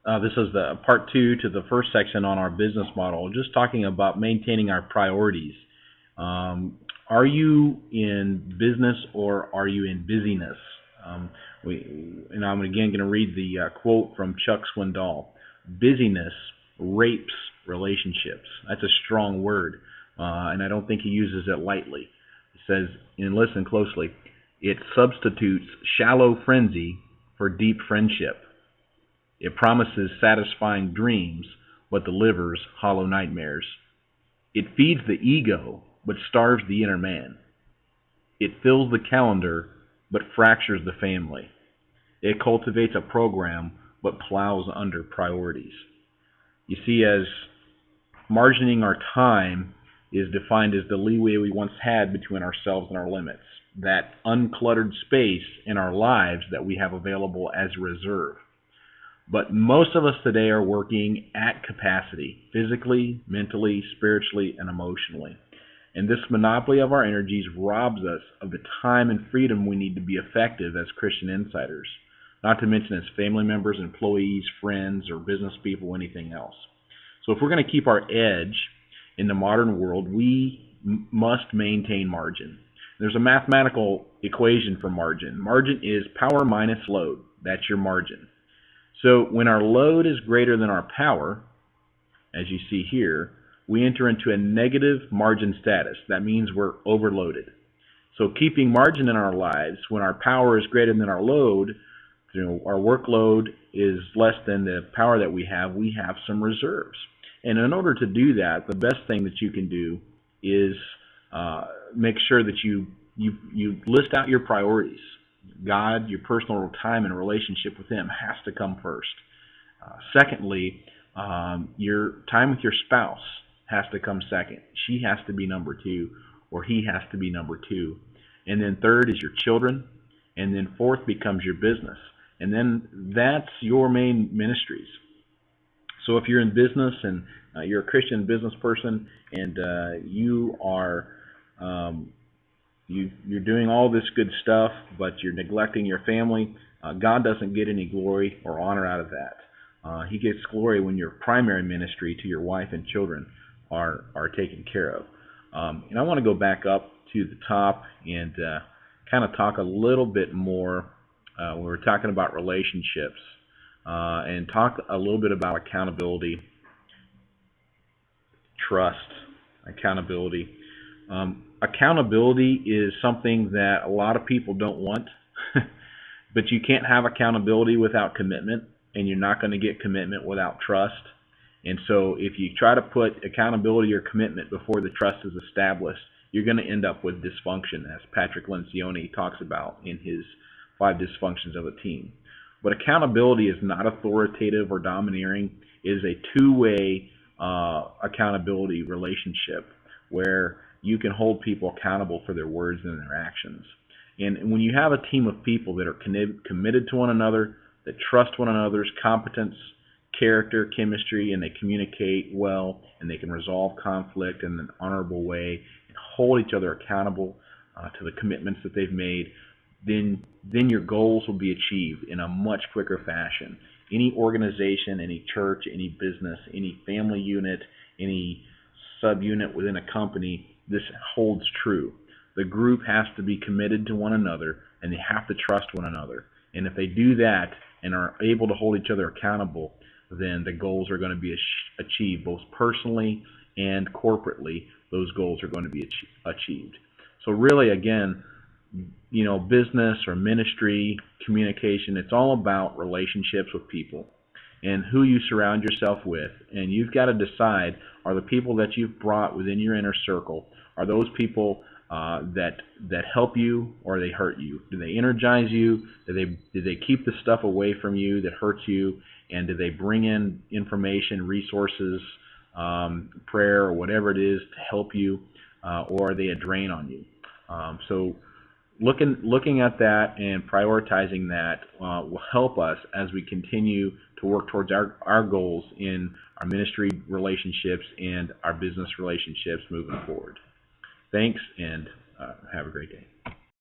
This is the part two to the first section on our business model, just talking about maintaining our priorities. Are you in business or are you in busyness? Um, and I'm again going to read the quote from Chuck Swindoll. Busyness rapes relationships. That's a strong word, and I don't think he uses it lightly. He says, and listen closely, it substitutes shallow frenzy for deep friendship. It promises satisfying dreams, but delivers hollow nightmares. It feeds the ego, but starves the inner man. It fills the calendar, but fractures the family. It cultivates a program, but plows under priorities. You see, as margining our time is defined as the leeway we once had between ourselves and our limits, that uncluttered space in our lives that we have available as a reserve. But most of us today are working at capacity, physically, mentally, spiritually, and emotionally. And this monopoly of our energies robs us of the time and freedom we need to be effective as Christian insiders, not to mention as family members, employees, friends, or business people, anything else. So if we're going to keep our edge in the modern world, we must maintain margin. There's a mathematical equation for margin. Margin is power minus load. That's your margin. So when our load is greater than our power, as you see here, we enter into a negative margin status. That means we're overloaded. So keeping margin in our lives, when our power is greater than our load, our workload is less than the power that we have some reserves. And in order to do that, the best thing that you can do is make sure that you list out your priorities. God, your personal time and relationship with Him has to come first. Secondly, your time with your spouse has to come second. She has to be number two, or he has to be number two. And then third is your children. And then fourth becomes your business. And then that's your main ministries. So if you're in business and you're a Christian business person and you are you're doing all this good stuff, but you're neglecting your family, God doesn't get any glory or honor out of that. He gets glory when your primary ministry to your wife and children are taken care of. And I want to go back up to the top and kind of talk a little bit more. We were talking about relationships and talk a little bit about accountability, trust, accountability. Accountability is something that a lot of people don't want, but you can't have accountability without commitment, and you're not going to get commitment without trust. And so if you try to put accountability or commitment before the trust is established, you're going to end up with dysfunction, as Patrick Lencioni talks about in his 5 dysfunctions of a team. But accountability is not authoritative or domineering. It is a two-way accountability relationship where you can hold people accountable for their words and their actions. And when you have a team of people that are committed to one another, that trust one another's competence, character, chemistry, and they communicate well, and they can resolve conflict in an honorable way, and hold each other accountable to the commitments that they've made, then your goals will be achieved in a much quicker fashion. Any organization, any church, any business, any family unit, any subunit within a company, this holds true. The group has to be committed to one another, and they have to trust one another. And if they do that and are able to hold each other accountable, then the goals are going to be achieved both personally and corporately. Those goals are going to be achieved. So really, again, business or ministry, communication, it's all about relationships with people and who you surround yourself with. And you've got to decide, are the people that you've brought within your inner circle, are those people that help you, or they hurt you? Do they energize you? Do they keep the stuff away from you that hurts you? And do they bring in information, resources, prayer, or whatever it is to help you, or are they a drain on you? So looking at that and prioritizing that will help us as we continue to work towards our goals in our ministry relationships and our business relationships moving forward. Thanks, and have a great day.